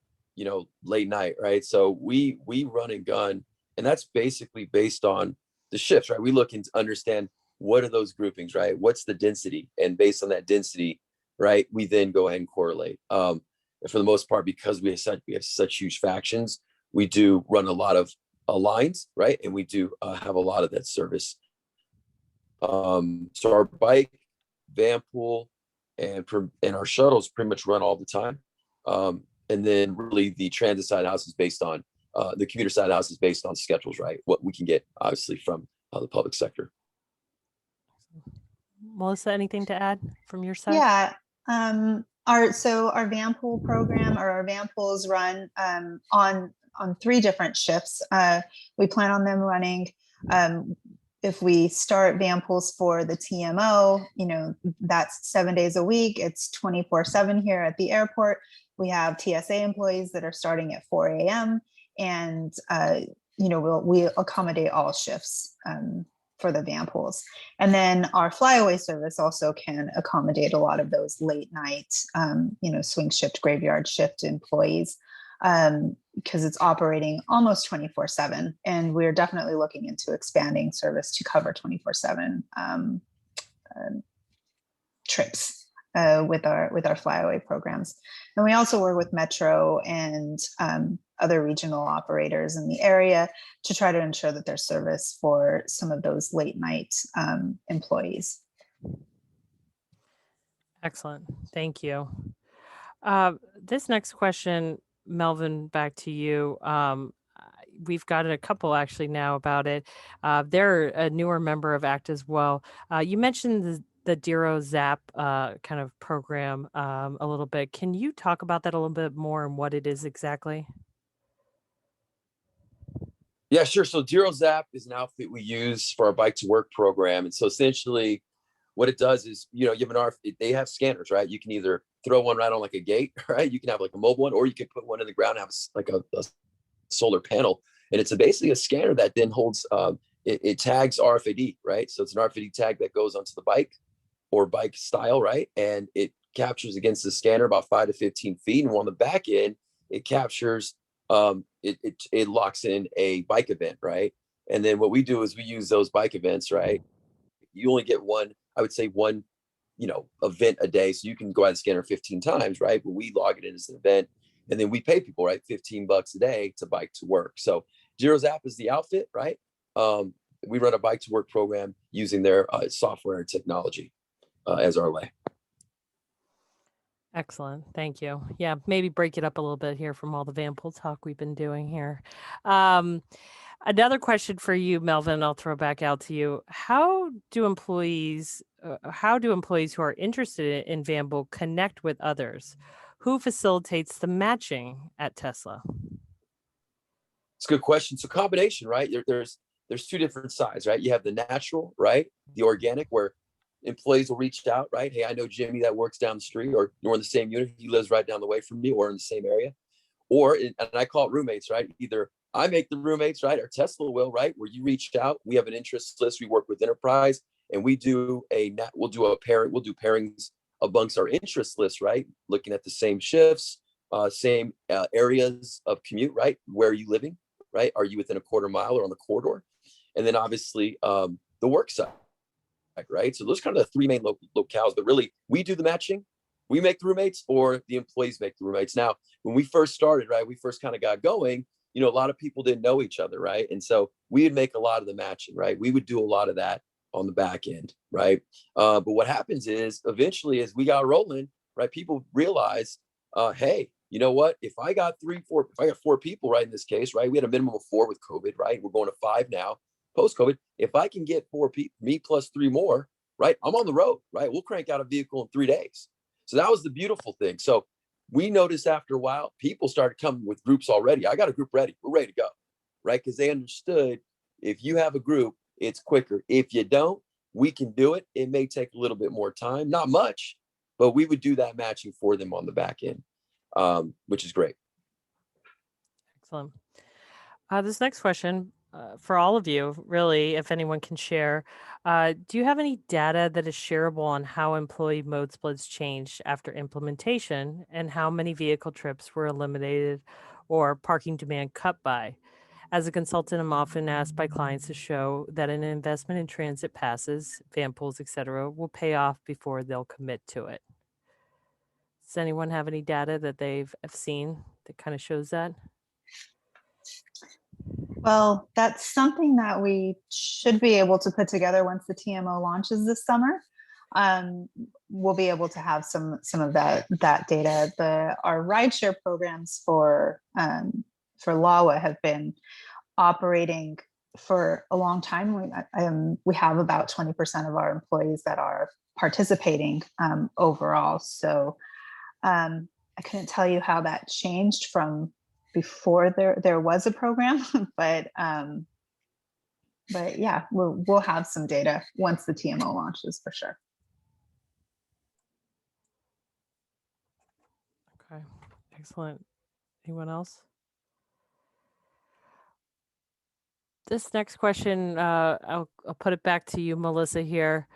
late night, right? So we run and gun, and that's basically based on the shifts, right? We look and understand what are those groupings, right? What's the density? And based on that density, right, we then go ahead and correlate. And for the most part, because we have such huge factions, we do run a lot of lines, right? And we do have a lot of that service. So our bike, van pool, and our shuttles pretty much run all the time. And then really the transit side of the house is based on, the commuter side of the house is based on schedules, right? What we can get, obviously, from the public sector. Melissa, anything to add from your side? Yeah. Our van pool program, or our van pools run on 3 different shifts. We plan on them running, if we start van pools for the TMO, that's 7 days a week. It's 24/7 here at the airport. We have TSA employees that are starting at 4 a.m. and we accommodate all shifts for the van pools. And then our flyaway service also can accommodate a lot of those late night, swing shift, graveyard shift employees, because it's operating almost 24/7. And we're definitely looking into expanding service to cover 24/7 trips with our flyaway programs. And we also work with Metro and other regional operators in the area to try to ensure that there's service for some of those late night employees. Excellent. Thank you. This next question, Melvin, back to you. We've gotten a couple actually now about it. They're a newer member of ACT as well. You mentioned the Dero Zap kind of program a little bit. Can you talk about that a little bit more and what it is exactly? Yeah, sure. So Dero Zap is an outfit we use for our bike to work program. And so essentially what it does is, you have they have scanners, right? You can either throw one right on like a gate, right? You can have like a mobile one, or you can put one in the ground and have like a solar panel. And it's basically a scanner that then holds, it tags RFID, right? So it's an RFID tag that goes onto the bike or bike style, right? And it captures against the scanner about 5 to 15 feet. And on the back end, it captures, it locks in a bike event, right? And then what we do is we use those bike events, right? You only get one, I would say one, event a day. So you can go out the scanner 15 times, right? But we log it in as an event, and then we pay people, right? $15 a day to bike to work. So Jiro's app is the outfit, right? We run a bike to work program using their software and technology as our lay. Excellent. Thank you. Yeah, maybe break it up a little bit here from all the Vanpool talk we've been doing here. Another question for you, Melvin, I'll throw back out to you. How do employees who are interested in Vanpool connect with others? Who facilitates the matching at Tesla? It's a good question. So combination, right? There's two different sides, right? You have the natural, right? The organic, where employees will reach out, right? Hey, I know Jimmy that works down the street, or we're in the same unit. He lives right down the way from me, or in the same area. And I call it roommates, right? Either I make the roommates, right? Or Tesla will, right? Where you reached out, we have an interest list. We work with enterprise, and we'll do pairings amongst our interest list, right? Looking at the same shifts, same areas of commute, right? Where are you living, right? Are you within a quarter mile or on the corridor? And then obviously the worksite, right? So those are kind of the three main locales, but really we do the matching. We make the roommates, or the employees make the roommates. Now, when we first started, right, we first kind of got going, a lot of people didn't know each other, right? And so we would make a lot of the matching, right? We would do a lot of that on the back end, right? But what happens is eventually, as we got rolling, right, people realize, hey, you know what? If I got four people, right, in this case, right, we had a minimum of 4 with COVID, right? We're going to 5 now, post-COVID. If I can get 4 people, me plus 3 more, right, I'm on the road, right? We'll crank out a vehicle in 3 days. So that was the beautiful thing. So we noticed after a while, people started coming with groups already. I got a group ready. We're ready to go, right? Because they understood, if you have a group, it's quicker. If you don't, we can do it. It may take a little bit more time, not much, but we would do that matching for them on the back end, which is great. Excellent. This next question for all of you, really, if anyone can share, do you have any data that is shareable on how employee mode splits changed after implementation, and how many vehicle trips were eliminated or parking demand cut by? As a consultant, I'm often asked by clients to show that an investment in transit passes, van pools, et cetera, will pay off before they'll commit to it. Does anyone have any data that they've seen that kind of shows that? Well, that's something that we should be able to put together once the TMO launches this summer. We'll be able to have some of that data. Our rideshare programs for LAWA have been operating for a long time. We have about 20% of our employees that are participating overall. So I couldn't tell you how that changed from before there was a program, but yeah, we'll have some data once the TMO launches for sure. Okay, excellent. Anyone else? This next question, I'll put it back to you, Melissa, here.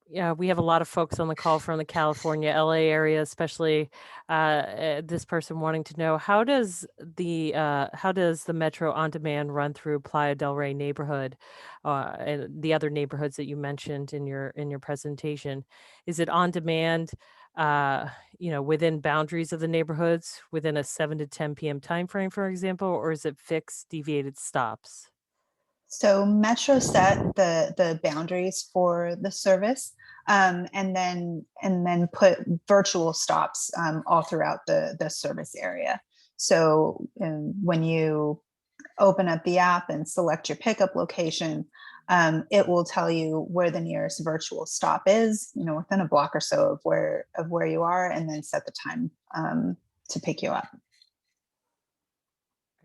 Yeah, we have a lot of folks on the call from the California, LA area, especially this person wanting to know, how does the Metro on demand run through Playa del Rey neighborhood and the other neighborhoods that you mentioned in your presentation? Is it on demand, within boundaries of the neighborhoods, within a 7 to 10 p.m. timeframe, for example, or is it fixed deviated stops? So Metro set the boundaries for the service, and then put virtual stops all throughout the service area. So when you open up the app and select your pickup location, it will tell you where the nearest virtual stop is, within a block or so of where you are, and then set the time to pick you up.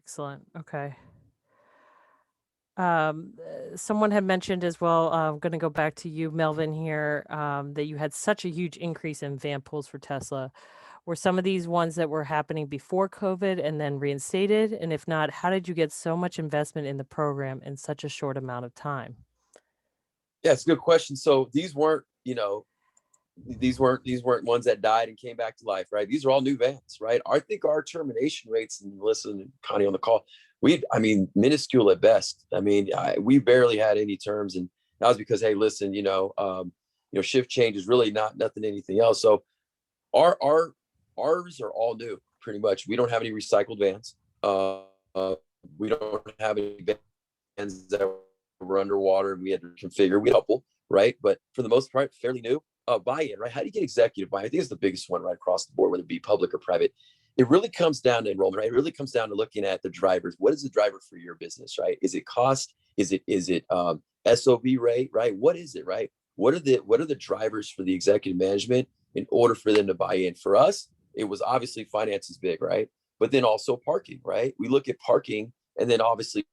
Excellent. Okay. Someone had mentioned as well, I'm going to go back to you, Melvin, here, that you had such a huge increase in van pools for Tesla. Were some of these ones that were happening before COVID and then reinstated? And if not, how did you get so much investment in the program in such a short amount of time? Yeah, it's a good question. So these weren't, these weren't ones that died and came back to life, right? These are all new vans, right? I think our termination rates, and Melissa and Connie on the call, minuscule at best. We barely had any terms, and that was because, hey, listen, shift change is really nothing, anything else. So ours are all new, pretty much. We don't have any recycled vans. We don't have any vans that were underwater and we had to configure. We had a couple, right? But for the most part, fairly new. Buy-in, right? How do you get executive buy-in? I think it's the biggest one right across the board, whether it be public or private. It really comes down to enrollment, right? It really comes down to looking at the drivers. What is the driver for your business, right? Is it cost? Is it SOV rate, right? What is it, right? What are the drivers for the executive management in order for them to buy in? For us, it was obviously finance is big, right? But then also parking, right? We look at parking, and then obviously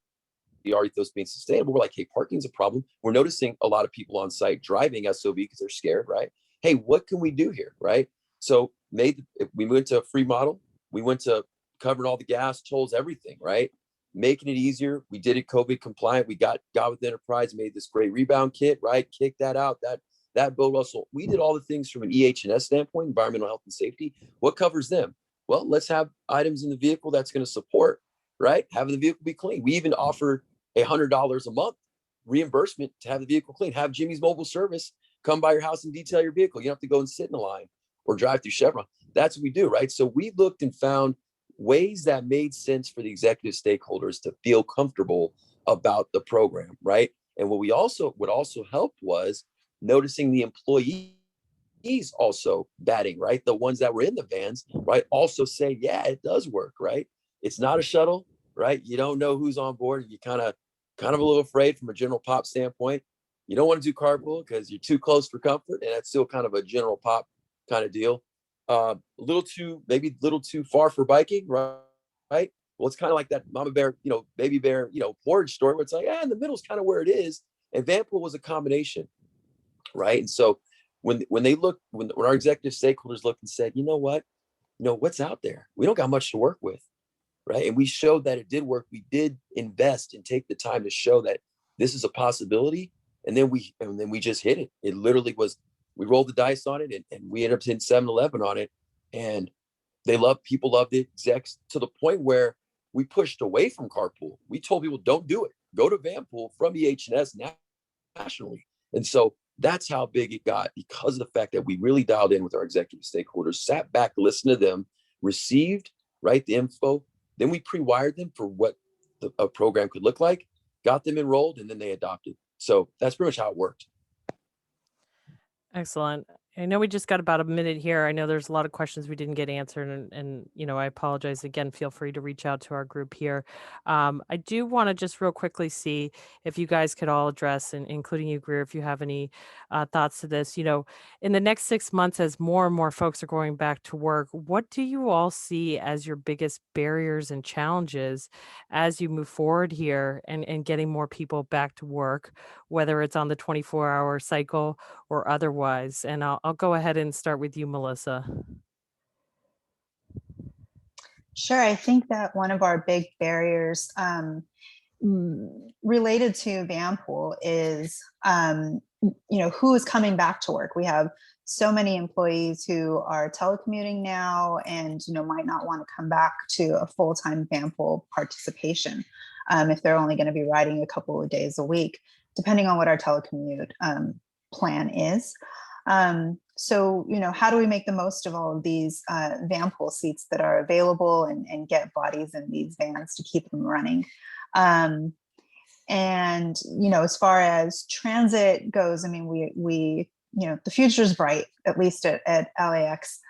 our ethos being sustainable. We're like, hey, parking's a problem. We're noticing a lot of people on site driving SOV because they're scared, right? Hey, what can we do here, right? So we went to a free model. We went to covering all the gas, tolls, everything, right? Making it easier. We did it COVID compliant. We got with enterprise, made this great rebound kit, right? Kicked that out. That boat hustle. We did all the things from an EH&S standpoint, environmental health and safety. What covers them? Well, let's have items in the vehicle that's going to support, right? Having the vehicle be clean. We even offered $100 a month reimbursement to have the vehicle clean. Have Jimmy's Mobile Service come by your house and detail your vehicle. You don't have to go and sit in a line or drive through Chevron. That's what we do, right? So we looked and found ways that made sense for the executive stakeholders to feel comfortable about the program, right? And what also helped was noticing the employees also batting, right? The ones that were in the vans, right? Also say, yeah, it does work, right? It's not a shuttle, right? You don't know who's on board. You kind of a little afraid from a general pop standpoint. You don't want to do carpool because you're too close for comfort, and that's still kind of a general pop kind of deal. Maybe a little too far for biking, right? Well, it's kind of like that mama bear, baby bear, porridge story where it's like, in the middle is kind of where it is. And vanpool was a combination, right? And so when our executive stakeholders looked and said, you know what, what's out there? We don't got much to work with, right? And we showed that it did work. We did invest and take the time to show that this is a possibility. And then we just hit it. It literally was, we rolled the dice on it, and we ended up hitting 7-Eleven on it. And people loved it, execs, to the point where we pushed away from carpool. We told people, don't do it. Go to vanpool from EH&S nationally. And so that's how big it got, because of the fact that we really dialed in with our executive stakeholders, sat back, listened to them, received, right, the info. Then we pre-wired them for what a program could look like, got them enrolled, and then they adopted. So that's pretty much how it worked. Excellent. I know we just got about a minute here. I know there's a lot of questions we didn't get answered, and I apologize again. Feel free to reach out to our group here. I do want to just real quickly see if you guys could all address, and including you, Greer, if you have any thoughts to this. In the next 6 months, as more and more folks are going back to work, what do you all see as your biggest barriers and challenges as you move forward here and getting more people back to work, whether it's on the 24-hour cycle or otherwise? And I'll go ahead and start with you, Melissa. Sure. I think that one of our big barriers related to vanpool is, who is coming back to work. We have so many employees who are telecommuting now and, might not want to come back to a full-time vanpool participation if they're only going to be riding a couple of days a week, depending on what our telecommute plan is. So, how do we make the most of all of these vanpool seats that are available and get bodies in these vans to keep them running? And, as far as transit goes, we the future is bright, at least at LAX.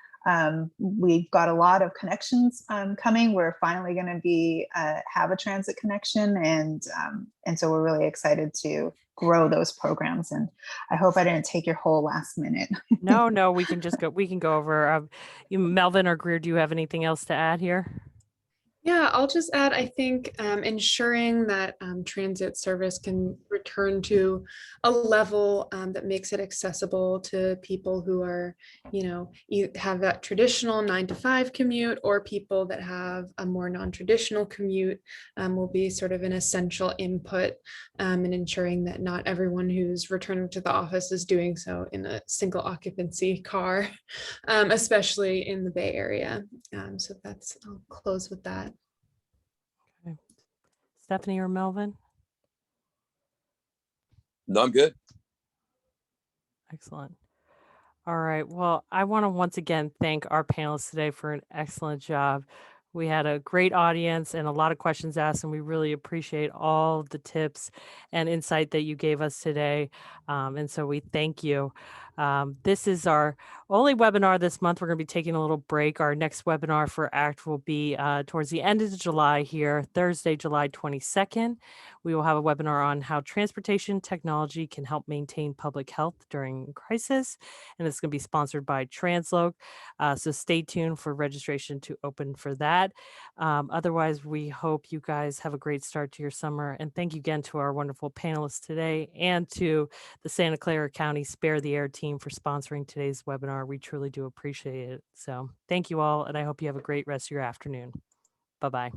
We've got a lot of connections coming. We're finally going to have a transit connection, and so we're really excited to grow those programs. And I hope I didn't take your whole last minute. No, we can just go. We can go over. Melvin or Greer, do you have anything else to add here? Yeah, I'll just add, I think ensuring that transit service can return to a level that makes it accessible to people who are, have that traditional 9 to 5 commute, or people that have a more non-traditional commute will be sort of an essential input in ensuring that not everyone who's returning to the office is doing so in a single occupancy car, especially in the Bay Area. So I'll close with that. Okay. Stephanie or Melvin? No, I'm good. Excellent. All right. Well, I want to once again thank our panelists today for an excellent job. We had a great audience and a lot of questions asked, and we really appreciate all the tips and insight that you gave us today. And so we thank you. This is our only webinar this month. We're going to be taking a little break. Our next webinar for ACT will be towards the end of July here, Thursday, July 22nd. We will have a webinar on how transportation technology can help maintain public health during crisis. And it's going to be sponsored by Translog. So stay tuned for registration to open for that. Otherwise, we hope you guys have a great start to your summer. And thank you again to our wonderful panelists today and to the Santa Clara County Spare the Air team for sponsoring today's webinar. We truly do appreciate it. So thank you all, and I hope you have a great rest of your afternoon. Bye-bye.